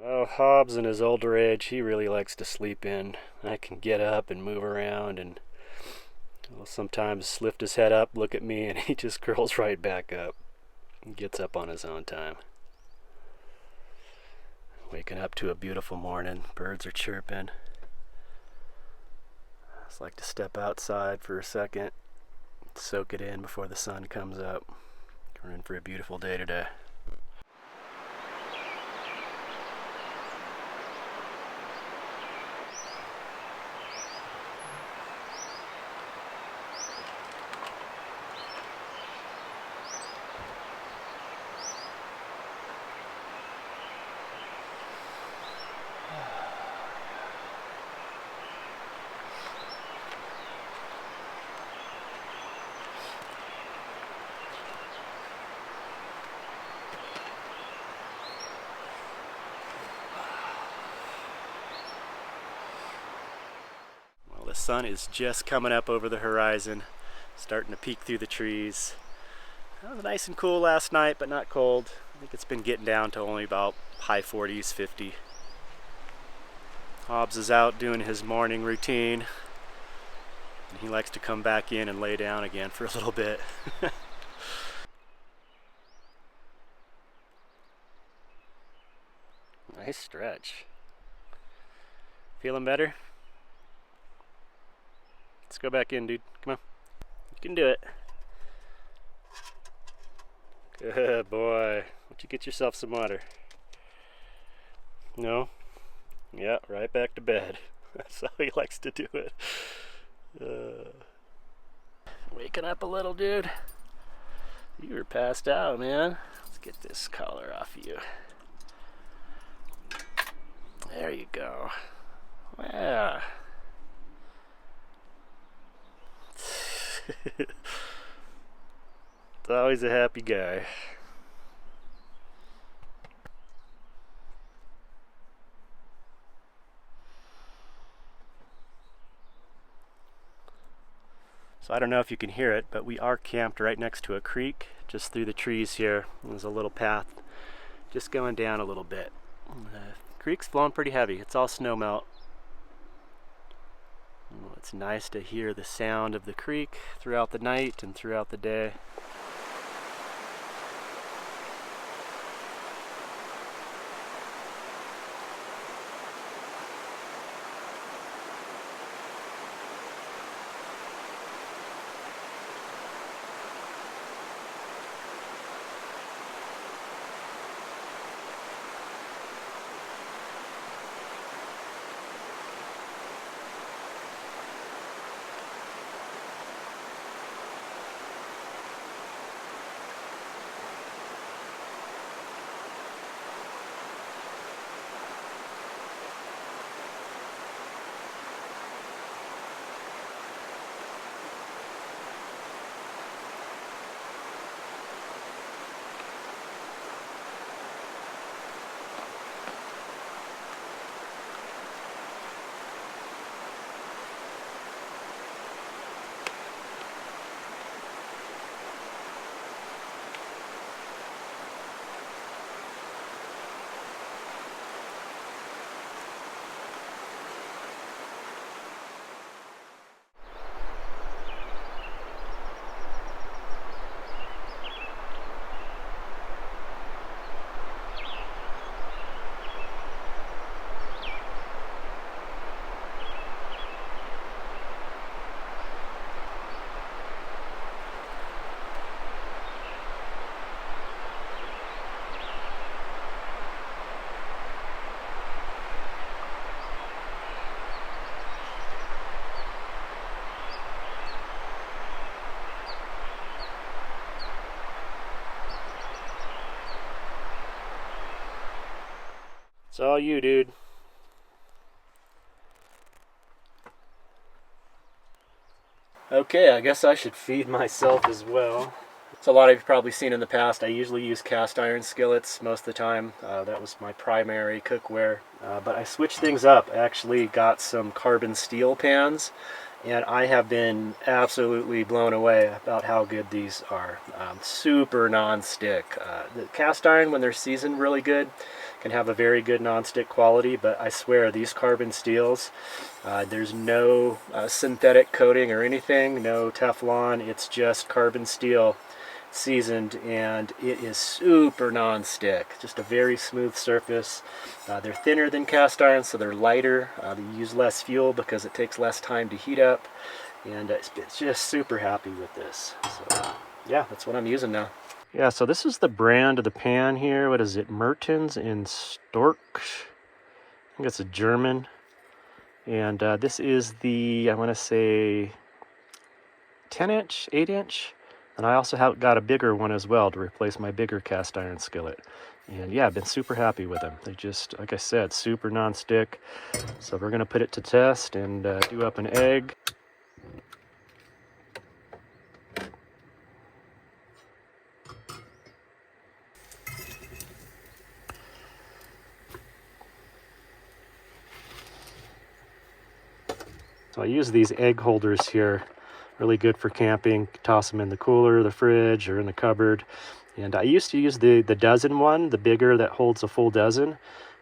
Oh, Hobbs in his older age, he really likes to sleep in. I can get up and move around and he'll sometimes lift his head up, look at me, and he just curls right back up. He gets up on his own time. Waking up to a beautiful morning. Birds are chirping. I just like to step outside for a second, soak it in before the sun comes up. We're in for a beautiful day today. The sun is just coming up over the horizon, starting to peek through the trees. It was nice and cool last night, but not cold. I think it's been getting down to only about high 40s, 50. Hobbs is out doing his morning routine, and he likes to come back in and lay down again for a little bit. Nice stretch. Feeling better? Let's go back in, dude. Come on. You can do it. Good boy. Why don't you get yourself some water? No? Yeah, right back to bed. That's how he likes to do it. Waking up a little, dude. You were passed out, man. Let's get this collar off of you. There you go. Yeah. It's always a happy guy. So I don't know if you can hear it, but we are camped right next to a creek, just through the trees here. There's a little path just going down a little bit. The creek's flowing pretty heavy. It's all snow melt. It's nice to hear the sound of the creek throughout the night and throughout the day. It's all you, dude. Okay, I guess I should feed myself as well. So a lot of you have probably seen in the past, I usually use cast iron skillets most of the time. That was my primary cookware. But I switched things up. I actually got some carbon steel pans, and I have been absolutely blown away about how good these are. Super non-stick. The cast iron, when they're seasoned really good, can have a very good non-stick quality, but I swear these carbon steels, there's no synthetic coating or anything, no Teflon, it's just carbon steel seasoned, and it is super non-stick. Just a very smooth surface. They're thinner than cast iron, so they're lighter. They use less fuel because it takes less time to heat up, and it's just super happy with this. So yeah, that's what I'm using now. Yeah, so this is the brand of the pan here. What is it? Mertens and Stork. I think it's a German. And this is the, I want to say, 10-inch, 8-inch. And I also got a bigger one as well to replace my bigger cast iron skillet. And yeah, I've been super happy with them. They just, like I said, super non-stick. So we're going to put it to test and do up an egg. So I use these egg holders here. Really good for camping. Toss them in the cooler, the fridge, or in the cupboard. And I used to use the dozen one, the bigger that holds a full dozen.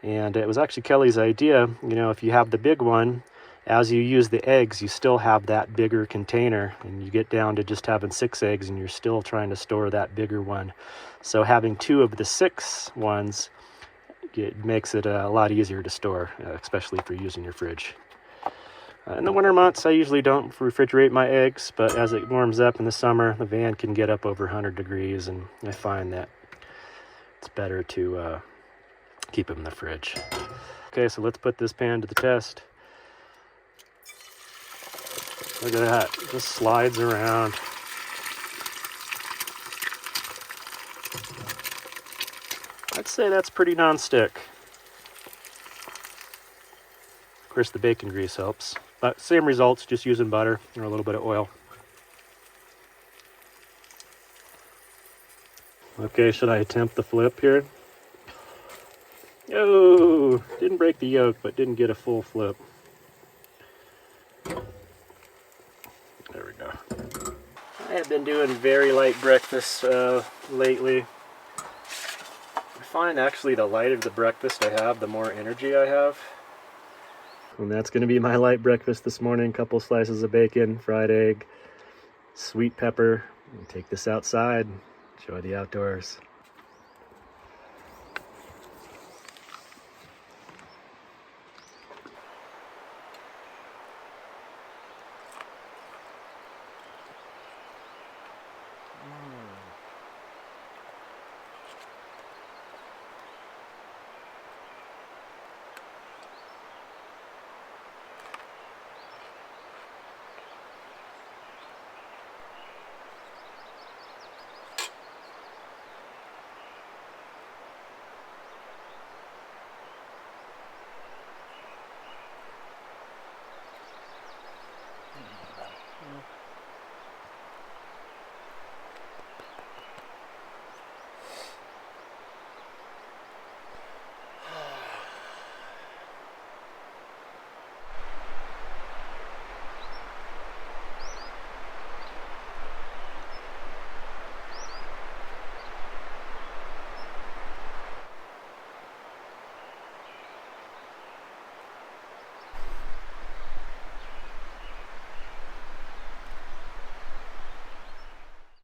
And it was actually Kelly's idea. You know, if you have the big one, as you use the eggs, you still have that bigger container. And you get down to just having 6 eggs, and you're still trying to store that bigger one. So having 2 of the 6 ones, it makes it a lot easier to store, especially if you're using your fridge. In the winter months, I usually don't refrigerate my eggs, but as it warms up in the summer, the van can get up over 100 degrees, and I find that it's better to keep them in the fridge. Okay, so let's put this pan to the test. Look at that, it just slides around. I'd say that's pretty non-stick. Of course, the bacon grease helps. But same results, just using butter or a little bit of oil. Okay, should I attempt the flip here? Oh, didn't break the yolk, but didn't get a full flip. There we go. I have been doing very light breakfast lately. I find actually the lighter the breakfast I have, the more energy I have. And that's going to be my light breakfast this morning. Couple slices of bacon, fried egg, sweet pepper. And take this outside, enjoy the outdoors.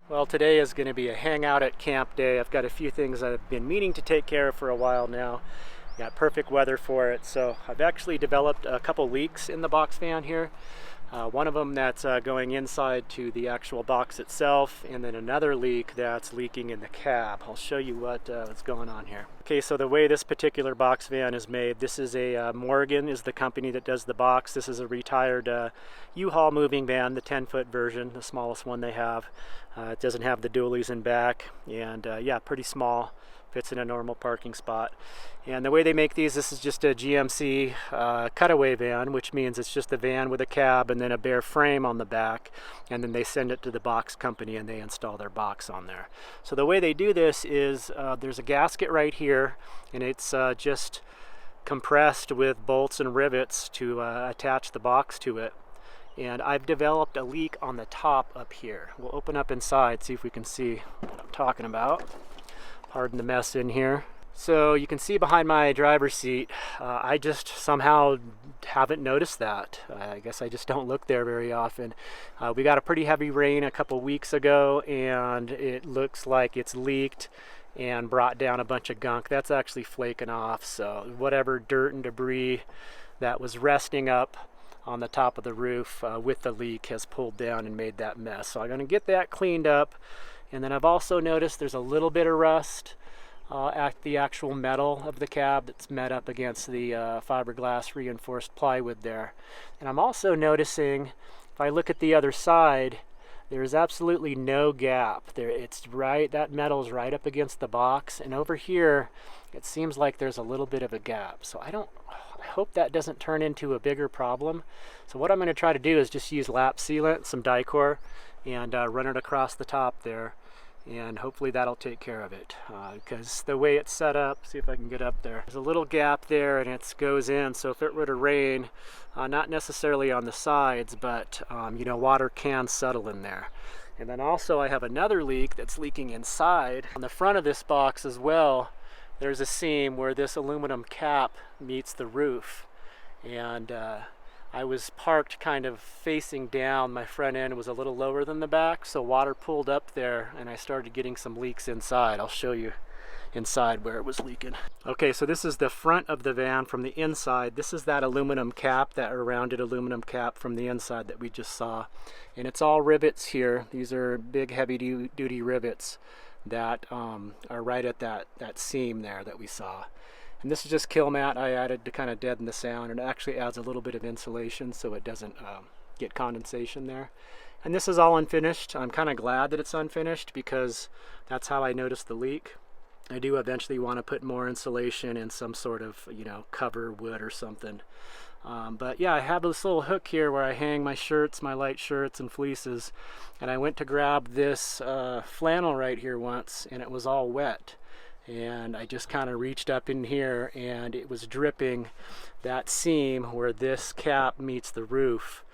Well, today is going to be a hangout at camp day. I've got a few things I've been meaning to take care of for a while now. Got perfect weather for it. So I've actually developed a couple leaks in the box fan here. One of them that's going inside to the actual box itself, and then another leak that's leaking in the cab. I'll show you what's going on here. Okay, so the way this particular box van is made, this is a Morgan is the company that does the box. This is a retired U-Haul moving van, the 10-foot version, the smallest one they have. It doesn't have the dualies in back, and yeah, pretty small fits in a normal parking spot. And the way they make these, this is just a GMC cutaway van, which means it's just a van with a cab and then a bare frame on the back, and then they send it to the box company and they install their box on there. So the way they do this is there's a gasket right here, and it's just compressed with bolts and rivets to attach the box to it. And I've developed a leak on the top up here. We'll open up inside, see if we can see what I'm talking about. Pardon the mess in here. So you can see behind my driver's seat, I just somehow haven't noticed that. I guess I just don't look there very often. We got a pretty heavy rain a couple weeks ago, and it looks like it's leaked and brought down a bunch of gunk. That's actually flaking off, so whatever dirt and debris that was resting up on the top of the roof with the leak has pulled down and made that mess. So I'm going to get that cleaned up. And then I've also noticed there's a little bit of rust at the actual metal of the cab that's met up against the fiberglass reinforced plywood there. And I'm also noticing, if I look at the other side, there's absolutely no gap there. It's right, that metal's right up against the box, and over here it seems like there's a little bit of a gap. So I hope that doesn't turn into a bigger problem. So what I'm going to try to do is just use lap sealant, some Dicor, and run it across the top there, and hopefully that'll take care of it, because the way it's set up, see if I can get up there, there's a little gap there and it goes in, so if it were to rain, not necessarily on the sides, but you know, water can settle in there. And then also I have another leak that's leaking inside. On the front of this box as well, there's a seam where this aluminum cap meets the roof, and I was parked kind of facing down. My front end was a little lower than the back, so water pulled up there and I started getting some leaks inside. I'll show you inside where it was leaking. Okay, so this is the front of the van from the inside. This is that aluminum cap, that rounded aluminum cap from the inside that we just saw. And it's all rivets here. These are big heavy duty rivets that are right at that seam there that we saw. And this is just kill mat I added to kind of deaden the sound, and it actually adds a little bit of insulation so it doesn't get condensation there. And this is all unfinished. I'm kind of glad that it's unfinished because that's how I noticed the leak. I do eventually want to put more insulation and some sort of, you know, cover wood or something. But yeah, I have this little hook here where I hang my shirts, my light shirts and fleeces. And I went to grab this flannel right here once, and it was all wet. And I just kind of reached up in here and it was dripping that seam where this cap meets the roof.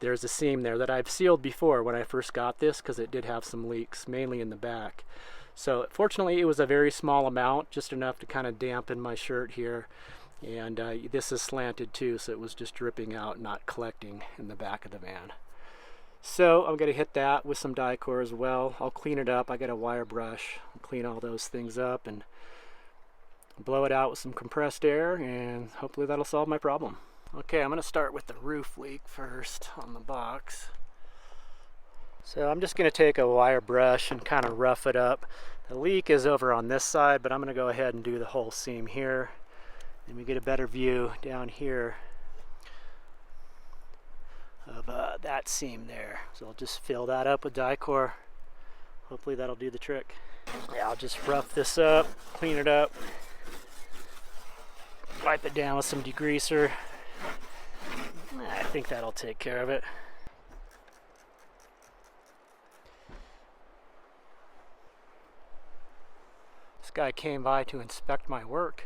There's a seam there that I've sealed before when I first got this, because it did have some leaks, mainly in the back. So fortunately it was a very small amount, just enough to kind of dampen my shirt here. And this is slanted too, so it was just dripping out, not collecting in the back of the van. So I'm going to hit that with some Dicor as well. I'll clean it up. I got a wire brush. I'll clean all those things up and blow it out with some compressed air, and hopefully that'll solve my problem. Okay, I'm going to start with the roof leak first on the box. So I'm just going to take a wire brush and kind of rough it up. The leak is over on this side, but I'm going to go ahead and do the whole seam here. And we get a better view down here of that seam there. So I'll just fill that up with Dicor. Hopefully that'll do the trick. Yeah, I'll just rough this up, clean it up, wipe it down with some degreaser. I think that'll take care of it. This guy came by to inspect my work.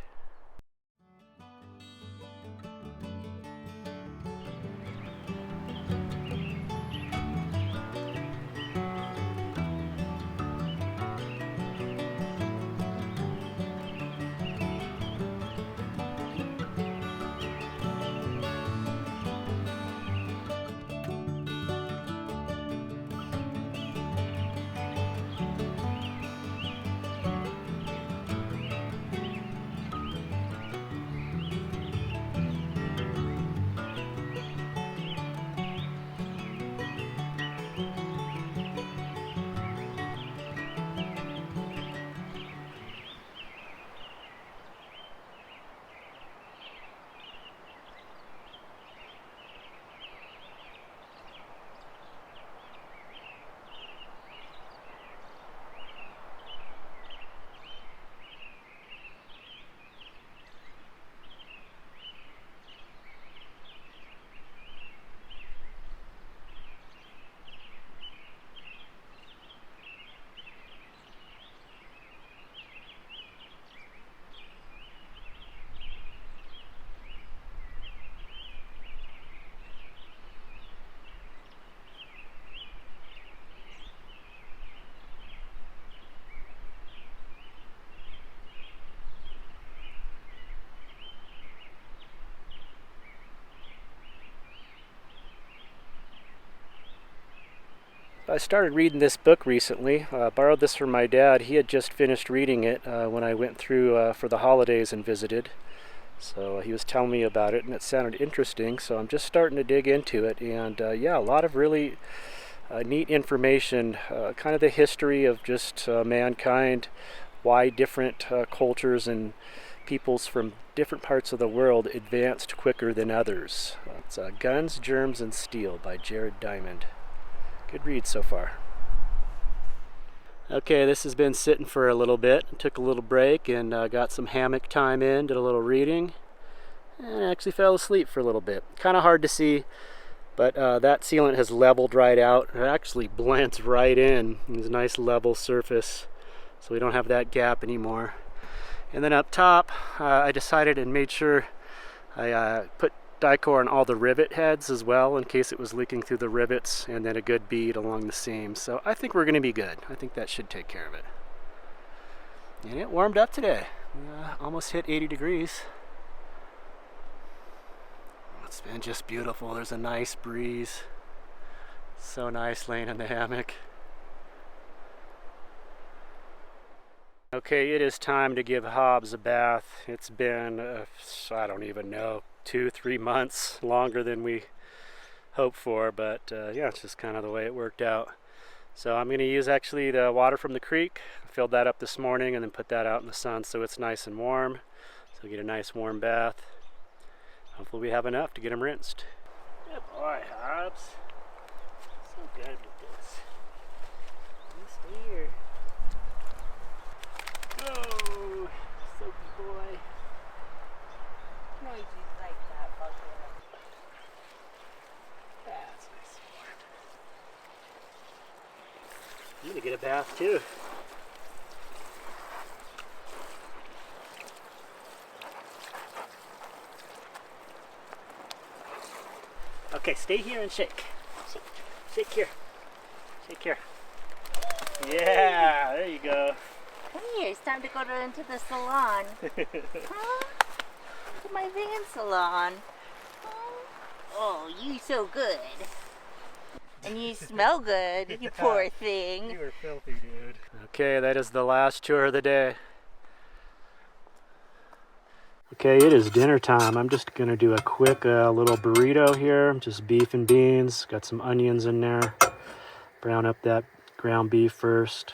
I started reading this book recently. Borrowed this from my dad. He had just finished reading it when I went through for the holidays and visited. So he was telling me about it, and it sounded interesting. So I'm just starting to dig into it, and yeah, a lot of really neat information. Kind of the history of just mankind, why different cultures and peoples from different parts of the world advanced quicker than others. It's Guns, Germs, and Steel by Jared Diamond. Good read so far. Okay, this has been sitting for a little bit. Took a little break and got some hammock time in, did a little reading, and actually fell asleep for a little bit. Kind of hard to see, but that sealant has leveled right out. It actually blends right in. It's a nice level surface, so we don't have that gap anymore. And then up top, I decided and made sure I put Dicor on all the rivet heads as well in case it was leaking through the rivets, and then a good bead along the seams. So I think we're going to be good. I think that should take care of it. And it warmed up today. Almost hit 80 degrees. It's been just beautiful. There's a nice breeze. So nice laying in the hammock. Okay, it is time to give Hobbs a bath. It's been, I don't even know, 2-3 months longer than we hoped for, but yeah, it's just kind of the way it worked out. So I'm going to use actually the water from the creek. I filled that up this morning and then put that out in the sun so it's nice and warm. So get a nice warm bath. Hopefully we have enough to get them rinsed. Good boy, Hobbs. So good with this. Stay here. Go, soapy boy. Noisy like that bucket. That's nice and warm. I'm gonna get a bath too. Okay, stay here and shake. Shake, shake here. Shake here. Yeah, there you go. Come here, it's time to go into the salon. Huh? To my van salon. Oh, you so good. And you smell good, you poor thing. You were filthy, dude. Okay, that is the last chore of the day. Okay, it is dinner time. I'm just gonna do a quick little burrito here. Just beef and beans. Got some onions in there. Brown up that ground beef first.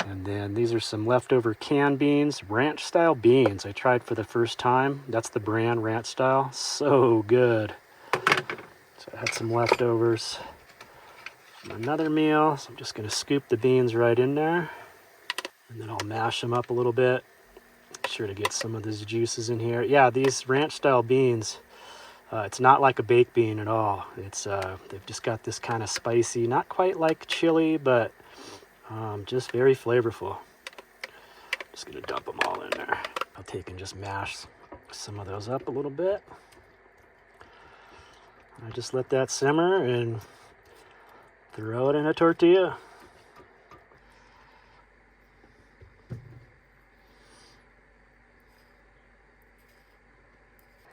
And then these are some leftover canned beans, ranch style beans. I tried for the first time. That's the brand, ranch style. So good. So I had some leftovers from another meal. So I'm just gonna scoop the beans right in there. And then I'll mash them up a little bit. Make sure to get some of those juices in here. Yeah, these ranch style beans, it's not like a baked bean at all. It's they've just got this kind of spicy, not quite like chili, but just very flavorful. Just gonna dump them all in there. I'll take and just mash some of those up a little bit. I just let that simmer and throw it in a tortilla.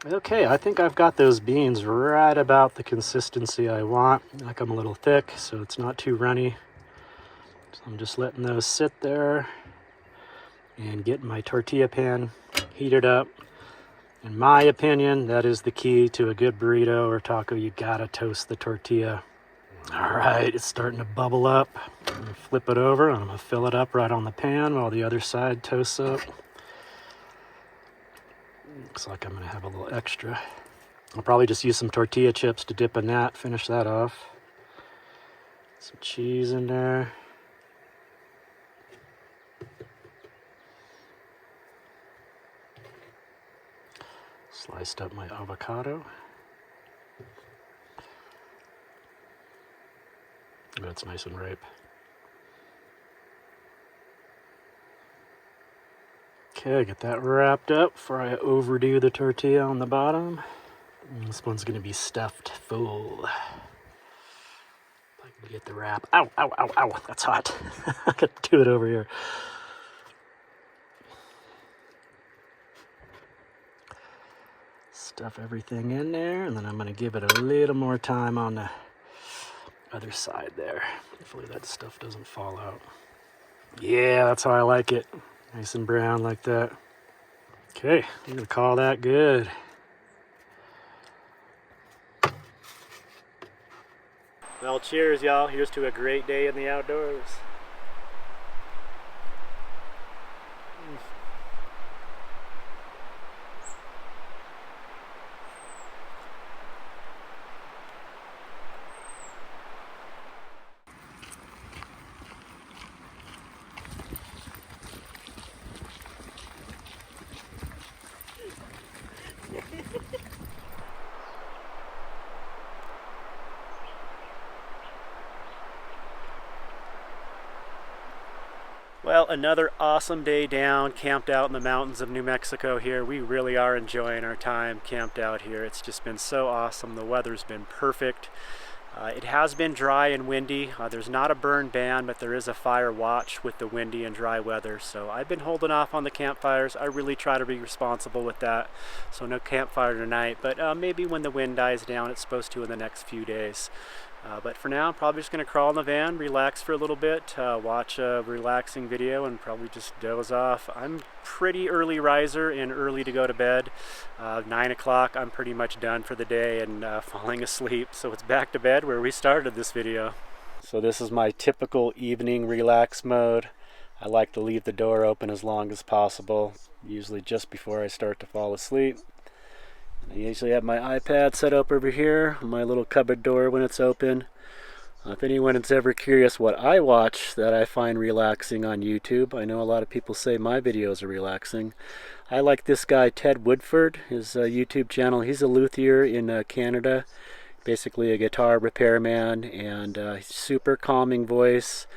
Okay, I think I've got those beans right about the consistency I want. I like them a little thick, so it's not too runny. So I'm just letting those sit there and getting my tortilla pan heated up. In my opinion, that is the key to a good burrito or taco. You gotta toast the tortilla. All right, it's starting to bubble up. I'm gonna flip it over and I'm gonna fill it up right on the pan while the other side toasts up. Looks like I'm gonna have a little extra. I'll probably just use some tortilla chips to dip in that, finish that off. Some cheese in there. Sliced up my avocado. That's nice and ripe. Okay, get that wrapped up before I overdo the tortilla on the bottom. And this one's gonna be stuffed full. If I can get the wrap. Ow, ow, ow, ow, that's hot. I got to do it over here. Stuff everything in there, and then I'm gonna give it a little more time on the other side there. Hopefully that stuff doesn't fall out. Yeah, that's how I like it. Nice and brown like that. Okay, I'm gonna call that good. Well, cheers, y'all. Here's to a great day in the outdoors. Well, another awesome day down, camped out in the mountains of New Mexico here. We really are enjoying our time camped out here. It's just been so awesome. The weather's been perfect. It has been dry and windy. There's not a burn ban, but there is a fire watch with the windy and dry weather. So I've been holding off on the campfires. I really try to be responsible with that. So no campfire tonight, but maybe when the wind dies down, it's supposed to in the next few days. But for now, I'm probably just going to crawl in the van, relax for a little bit, watch a relaxing video, and probably just doze off. I'm pretty early riser and early to go to bed. 9 o'clock, I'm pretty much done for the day and falling asleep. So it's back to bed where we started this video. So this is my typical evening relax mode. I like to leave the door open as long as possible, usually just before I start to fall asleep. I usually have my iPad set up over here, my little cupboard door when it's open. If anyone is ever curious what I watch that I find relaxing on YouTube, I know a lot of people say my videos are relaxing. I like this guy Ted Woodford, his YouTube channel. He's a luthier in Canada, basically a guitar repairman, and super calming voice,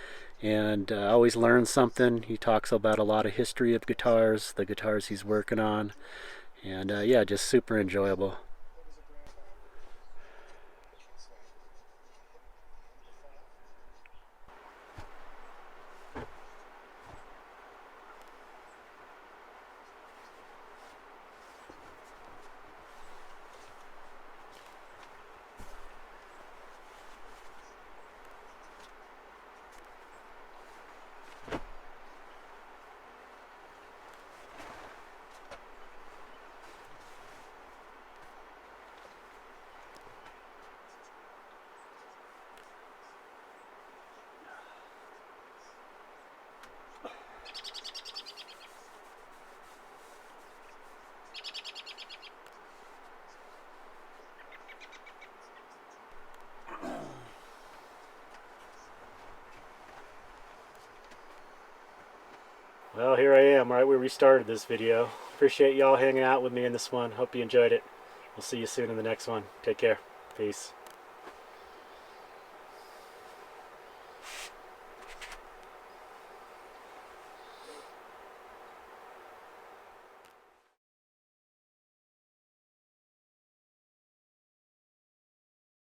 and always learns something. He talks about a lot of history of guitars, the guitars he's working on. And yeah, just super enjoyable. Well, here I am, right where we started this video. Appreciate y'all hanging out with me in this one. Hope you enjoyed it. We'll see you soon in the next one. Take care. Peace.